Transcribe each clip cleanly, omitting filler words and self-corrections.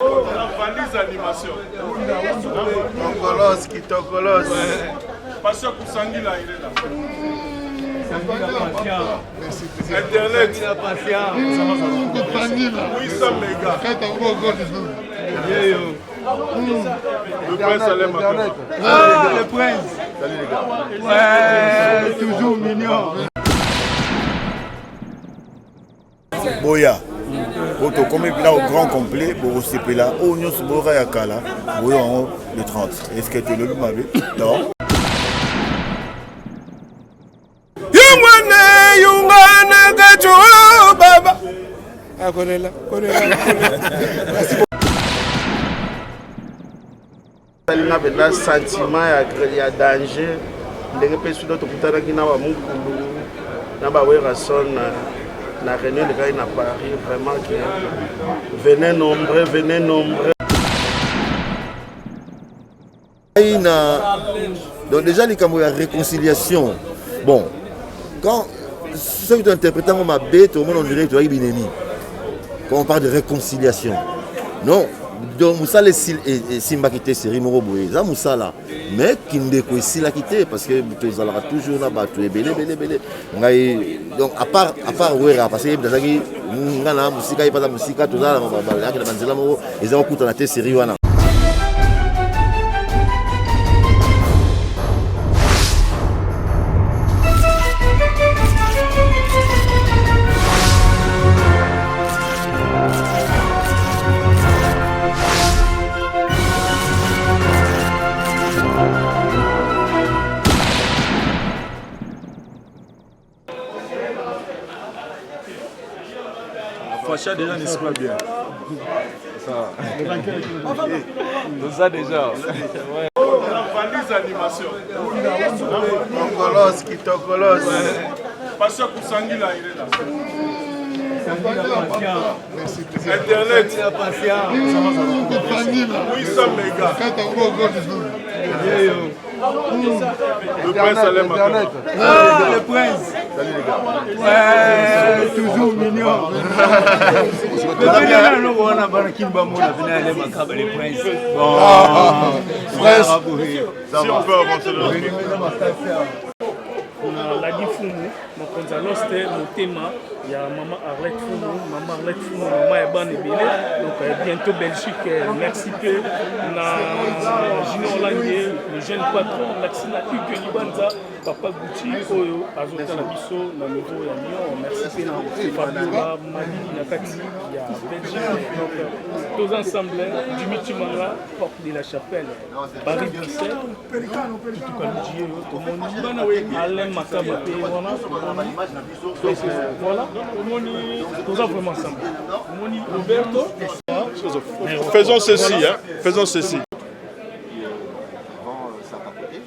Valise animation. Tokolos, qui tokolos. Passion pour Sangila, il est là. Internet. 800 mégas. Le prince Salem. Le prince. Salut les gars. Ouais, toujours mignon. Boya. Auto comme là au grand complet, pour CP là, Oignon Sbora Yakala, Boya en haut le 30. Est-ce que tu le m'avais? Non. Yungana Gacho Baba. Ah, connais là. Il y a un sentiment, il y a danger. Les personnes qui ont la réunion de gars à Paris, vraiment que venez nombreux. Donc déjà les camots la réconciliation. Bon, quand ceux qui ont interprété ma bête, au monde on dirait que tu as Bineni. Quand on parle de réconciliation, non. Donc Moussa les Simba quitté série Moro Boye, ça Moussa là. Mais qui ne découvre ici la quitter parce que tu allras toujours là-bas, tu es belé. Donc à part Ouera parce que dans la ngana musique il pas la musique tout ça là là qui banzela Moro ils ont coûté la tête série wana. Facha déjà n'est pas bien. Ça. Ça déjà. Valise animation. Tokolos. Passion pour Sangila, il est là. Internet. 800 mégas. Le prince Salem. Le prince. Salut les gars. Ouais, toujours mignon. Si on peut avancer le la Fumu, mokonzi aloste motema ya maman Arlette Fumu, maman Eban Ebele, donc bientôt Belgique, merci peu na Junior Langier, le jeune patron, merci na Hugues Libanza, papa Gucci, oyo azota la biso na niveau ya Lyon, merci peu na Fabiola Mali na kati ya Belgique, donc tous ensemble, Dimitri Manga, porte de la chapelle, Paris Bruxelles, tout Kaluji, tout le monde, Alain Makaba, voilà, nous avons vraiment ensemble. Roberto, faisons ceci, hein. Faisons ceci. Avant ça papotait.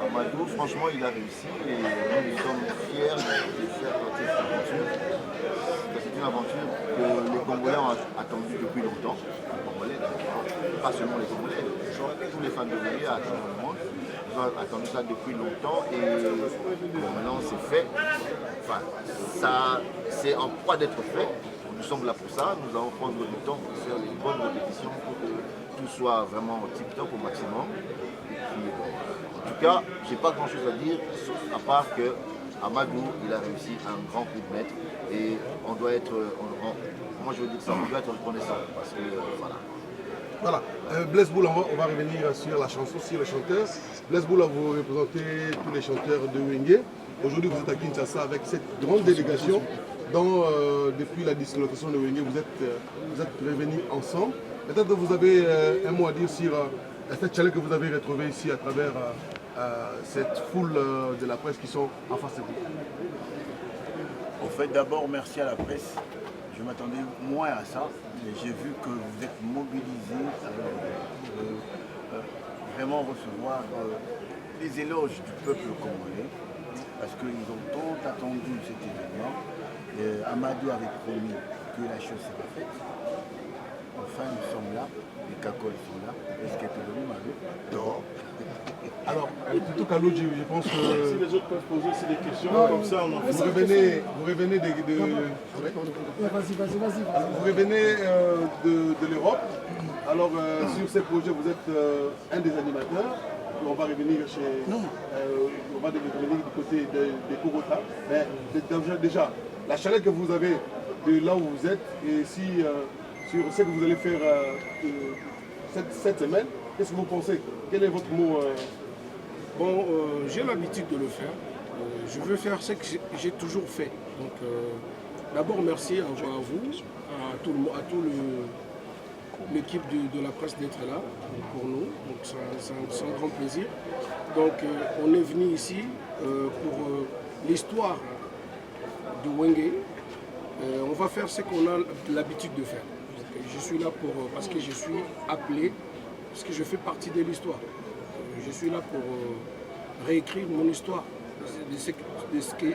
Amadou, franchement, il a réussi et nous sommes fiers de faire cette aventure. C'est une aventure que les Congolais ont attendue depuis longtemps. Les Congolais, pas seulement les Congolais, tous les fans de reggae à travers le monde. Ils ont attendu ça depuis longtemps et bon, maintenant c'est fait. Enfin, ça, c'est en proie d'être fait. Nous sommes là pour ça. Nous allons prendre le temps pour faire les bonnes répétitions pour que tout soit vraiment tip-top au maximum. Et puis, bon, en tout cas, je n'ai pas grand-chose à dire à part que Amadou, il a réussi un grand coup de maître et on doit être, moi je veux dire ça, on doit être reconnaissant parce que voilà. Voilà, Blaise Boula, on va revenir sur la chanson, sur les chanteurs. Blaise Boula, vous représentez tous les chanteurs de Wenge. Aujourd'hui, vous êtes à Kinshasa avec cette grande délégation dont, depuis la dislocation de Wenge, vous êtes revenus ensemble. Peut-être que vous avez un mot à dire sur cette challenge que vous avez retrouvée ici à travers cette foule de la presse qui sont en face de vous. En fait, d'abord, merci à la presse. Je m'attendais moins à ça, mais j'ai vu que vous êtes mobilisés vraiment recevoir les éloges du peuple congolais, parce qu'ils ont tant attendu cet événement. Amadou avait promis que la chose serait faite. En enfin nous sommes là, les cacoles sont là, est-ce que tu le m'avait? Non. Alors, plutôt qu'à l'autre, je pense que Si les autres peuvent poser aussi des questions, comme ça on en vous revenez vous revenez de l'Europe. Alors, sur ces projets, vous êtes un des animateurs. On va revenir on va revenir du côté des Kogota. Mais déjà, la chaleur que vous avez de là où vous êtes et sur ce que vous allez faire cette semaine, qu'est-ce que vous pensez? Quel est votre mot Bon, j'ai l'habitude de le faire. Je veux faire ce que j'ai toujours fait. Donc, d'abord, merci à vous, à tout l'équipe de la presse d'être là pour nous. Donc, c'est un grand plaisir. Donc, on est venu ici pour l'histoire de Wenge. On va faire ce qu'on a l'habitude de faire. Donc, je suis là parce que je suis appelé, parce que je fais partie de l'histoire. Je suis là pour réécrire mon histoire de ce que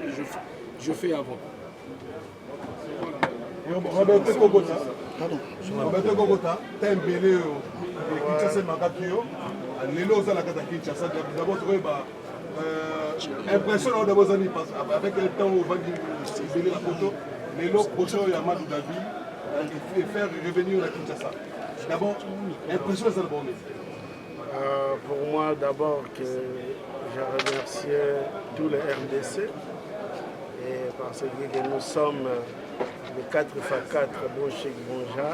je fais avant. Roberto Kogota, tu as un bélé Kinshasa Makakio, Lelo Zalaka Kinshasa. D'abord, tu as impression avec le temps où on va bélé la photo, Lelo prochain Yamadou Dabi, et faire revenir la Kinshasa. D'abord, impression de pour moi, d'abord, que je remercie tous les RDC et parce que nous sommes les 4x4 Bonchek Bonja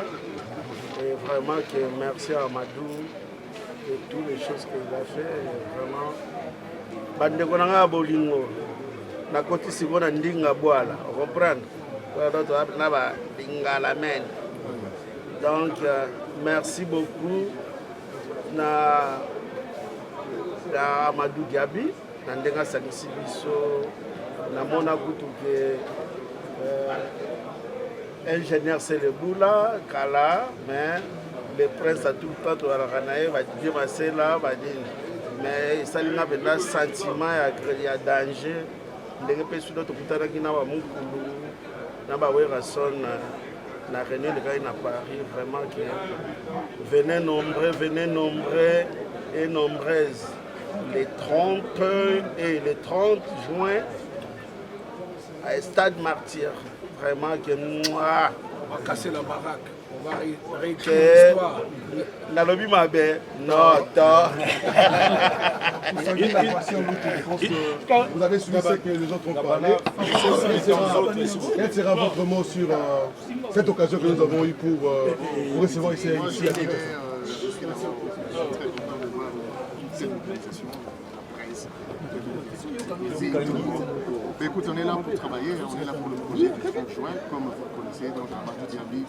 et vraiment que merci à Amadou et toutes les choses qu'il a fait. Vraiment, bandeko nanga bolingo na koti sikona ndinga boala, comprendre? Na ba dingala men. Donc merci beaucoup. Na Amadou Diaby na ndenga sangisi biso na mona kutu ke ingénieur Seleboula kala mais le prince a tout le temps to alakanaye va dire masela va dire mais salinga benda sentiment ya danger ndenge pe sudo to kutana kina ba mukulu na ba wera son la réunion de Gaïna à Paris, vraiment que venez nombreux et nombreuses. Les 30 et les 30 juin à Stade Martyr. Vraiment que moi. On va casser la baraque. On va réécrire l'histoire. La lobby m'a bien. Non, vous avez suivi ce que les autres ont parlé. Quel sera votre mot sur cette occasion que nous avons eue pour recevoir ici à Kinshasa? Écoute, on est là pour travailler, on est là pour le projet du 30 juin, comme vous le connaissez, donc Amadou Diaby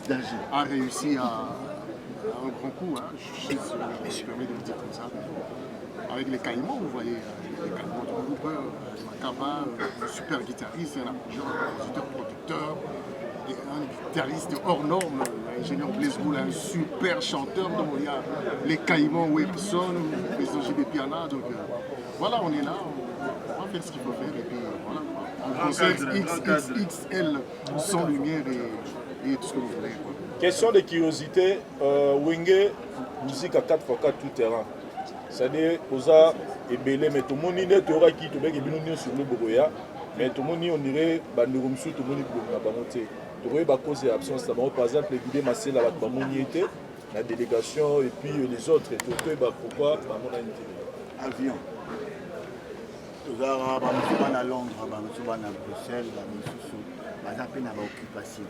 a réussi à un grand coup, hein, je me permets de le dire comme ça, avec les Caïmans, vous voyez, les Caïmans du groupe, Makaba, un super guitariste, un compositeur, producteur, et un guitariste hors norme, l'ingénieur Blaise Boula, un super chanteur, donc il y a les Caïmans, Webson, les JB Piana, donc voilà, on est là, on va faire ce qu'il faut faire, et puis voilà. Un concert XXL, sans lumière et tout ce que vous voulez. Quoi. Question de curiosité, Wenge, musique à 4x4 tout terrain. C'est-à-dire, Oza et Belé, mais tout le monde est au Raki, tout le monde est sur le Bogoya, mais tout le monde on dirait, tout le monde est tout le monde est tout le monde est cause d'absence. Par exemple, les vidéos massées là, la délégation et puis les autres, et tout le monde, pourquoi Avion. Nous avons à Londres, nous avons à Bruxelles, nous avons à l'occupation.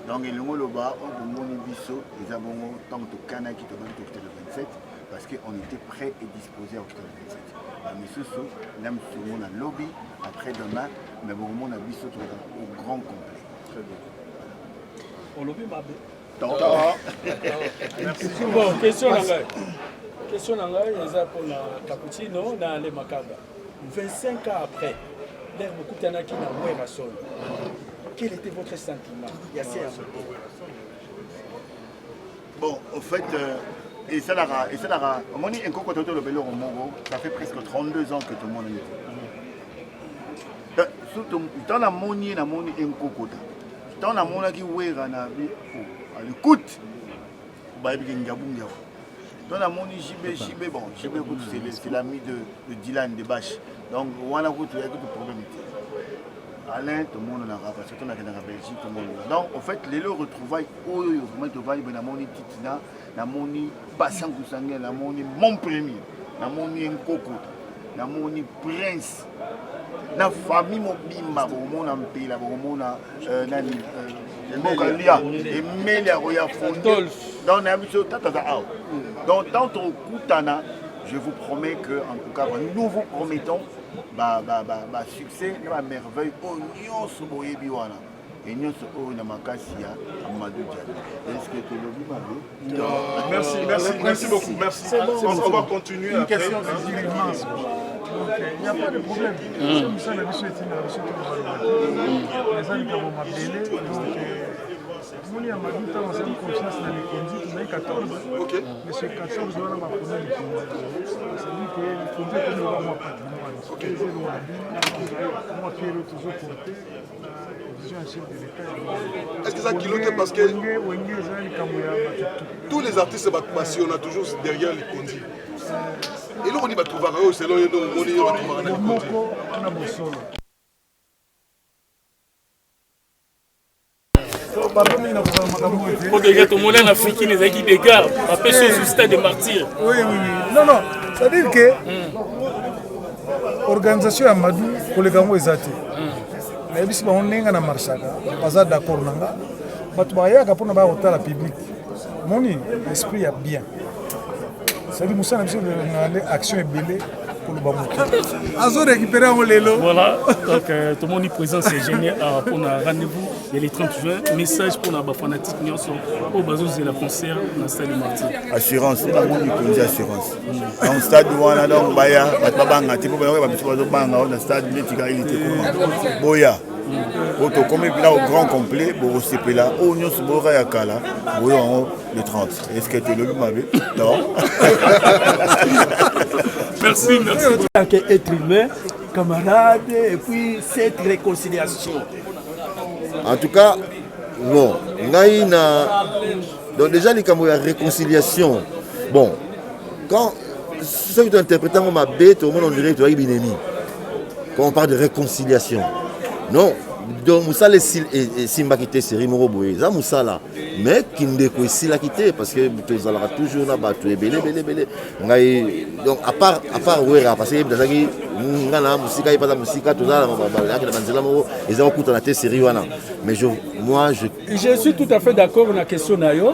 Donc, nous avons le bas, nous avons les abonnés tant que Cana qui te donne le 27, parce qu'on était prêts et disposés à octobre 27. Mais ce sont, nous avons un lobby après-demain, mais nous avons un biseau au grand complet. Très bien. Au lobby, ma Bon, question pour la cappuccino dans les Makaba. 25 ans après, l'air beaucoup de qui n'a pas sol. Quel était votre sentiment? Bon, en fait, et ça, ça fait presque 32 ans que tout le monde est. Dans la monnaie, dans la monnaie qui est à l'écoute, Donc, la moni JB, bon, JB, c'est l'ami de Dylan de Bache. Donc, on a un problème. Alain, tout le monde en a parce que tout le monde en Belgique, tout le monde. Donc, en fait, les retrouvailles, vraiment, tu vas la moni Titina, la moni Bassan Kousangé, la moni Mon Premier, la moni Nkoko, la moni Prince, la famille Mobimba, au monde en pays, là, au monde Mokalia, et Melia Roya Fondol. Donc, on a vu ça, donc, dans ton Koutana, je vous promets que, en tout cas, nous vous promettons succès, la merveille, oignon sur Boyebiwana. Et nous sommes en Makassia, Amadou Diallo. Est-ce que tu le dis, Merci beaucoup. Merci. On va continuer. Une question immense. Il n'y a pas de problème. Nous sommes la mission les amis qui vont m'appeler. Donc, on a confiance dans les conduites. On a 14. Mais sur 14, on a ma première de conduite. C'est-à-dire que les conduites, on ne va pas patrimoine. Moi, Pierre, toujours porté. Est-ce que ça kilote parce que tous les artistes on a toujours derrière les condis. Et là on y va trouver c'est là on y va trouver tout le monde en Afrique les a qui dégagent après ce stade de martyrs. Oui. Non. C'est-à-dire que l'organisation Amadou pour les gamins est athée. Mais si on est en marche, on est d'accord. Mais il y a un public. Mon esprit est bien. C'est-à-dire que nous action est belle pour le bambou. Récupérer un lélo. Voilà, donc tout le monde est présent, c'est génial pour un rendez-vous. Il y a les 30 juin. Message pour les fanatiques au bazou de la concert dans le stade de Martyr. Assurance, c'est la moni qui assurance. Dans le stade où on a donc Baya, Batbanga, tu peux pas dans le stade il était comment Boya. Comme il est au grand complet, pour CP là, au Nyon Subora Yakala, le 30. Est-ce que tu le m'avais? Non. Merci. En tant qu'être humain, camarade, et puis cette réconciliation. En tout cas, bon, donc déjà les camarades de réconciliation. Bon, quand ceux qui sont interprétés comme ma bête, au monde on dirait que tu as Binemi. Quand on parle de réconciliation. Non, donc Moussa les Simba quitté série Moro Boye, ça Moussa là, mais qui ne découvre ici la quitter parce que tu allras toujours là-bas, tu es belé. Donc à part Ouera, parce que dans la musique, il pas la musique, tout ça, ils ont écouté la télé série mais je suis tout à fait d'accord avec la question nayo.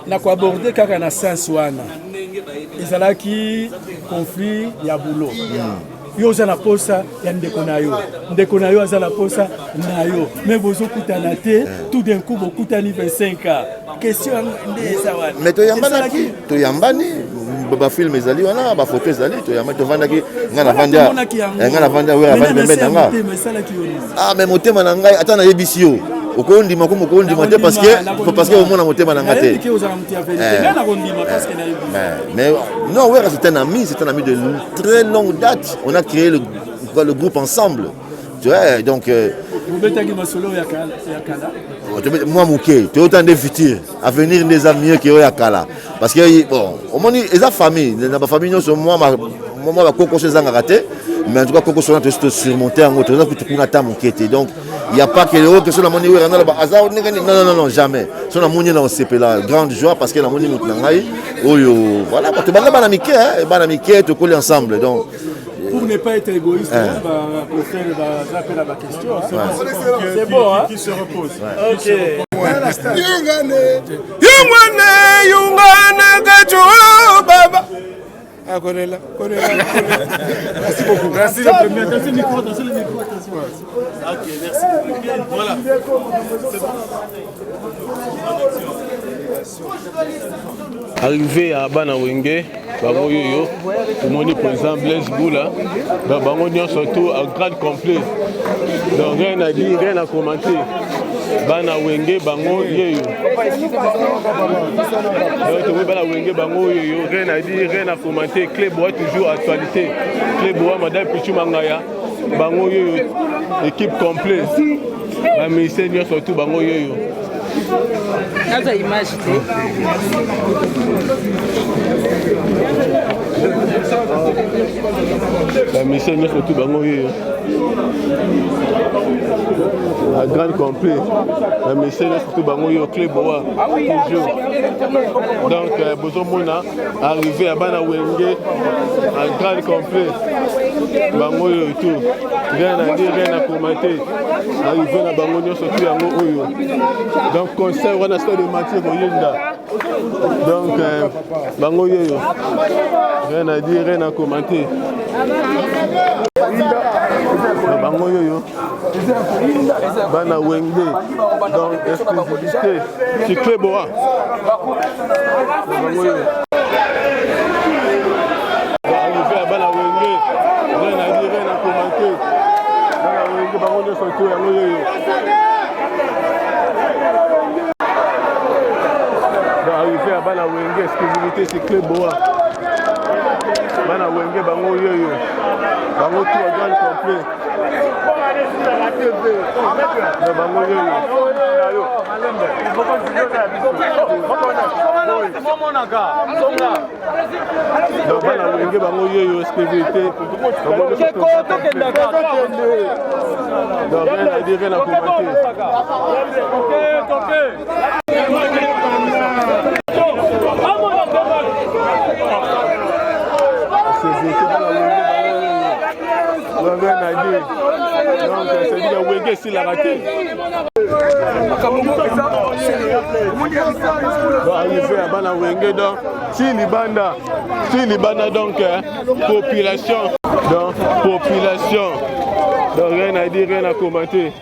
Na ko aborder kaka na sens wana. Ezalaki conflit ya boulot. Yo za na posa ya ndeko na yo za na posa na yo mais bozo kutana te tout d'un coup bokutani 25 ans question ndeza wana mais to yambani ba film ezali wana ba photo ezali to yambani to vandaki ngana vanda we avandi mbenda mais motema na ngai ata na yebisi yo okondima comme okondima te parce que au monde motema na ngate mais non ouais c'est un ami de très longue date. On a créé le groupe ensemble. Tu vois, donc moi Mouké, tu es autant de futurs à venir des amis qui ont Yakala parce que bon, au moins ils ont famille, dans ma famille nous moi ma coco chez raté, mais en tout cas coco sont tous surmonter en autre que tu n'as Mouké. Donc il n'y a pas que les autres qui sont la monnaie non jamais. Sont la monnaie dans CP là, grande joie parce que la monnaie nous n'angai. Voilà, tu vas pas Banamiké, tu colles ensemble donc. Pour ne pas être égoïste, pour faire la question. C'est bon, hein? Qui se repose. Ok. Baba. Ah, connais-la. Merci beaucoup. Merci le premier. Attention le micro. Ok, merci. Voilà. Arrivé à Bana Wenge, bango yoyo, tout le monde président Blaise Boula, bango surtout à grade complet. Donc rien à dire, rien à commenter. Bana Wenge, bango yoyo. Bana Wenge, bango yoyo, rien à dire, rien à commenter. Clébois toujours actualité. Clébois, Madame Pichu Mangaya, bango yoyo, équipe complète. La ministère surtout bango yoyo. naza image te bamisie nyonso tu bango oyo à grande complet bamisie nyonso tu bango oyo clé boa toujours donc bozomona arrivé ya bana wenge à grande complet bango oyo tout rien à dire, rien à commenter arrivé na bango nyonso tu yango oyo donc concert wana stade de Mathieu Boyenda donc bango oyo rien à dire, rien à commenter bango yoyo bana wenge donc exclusivité cyclé boa bango yoyo arrivé à bana wenge rien à dire, rien à commenter bana wenge bango nyonso tu yango yoyo arrivé à bana wenge exclusivité cyclé boa bana wenge bango yoyo bango tout à grand complet bango yoyo donc bana wenge bango yoyo exclusivité donc rien à dire, rien à commenter donc c'est-à-dire Wenge s'il a raté arrivé à bana Wenge donc si libanda donc population donc rien à dire, rien à commenter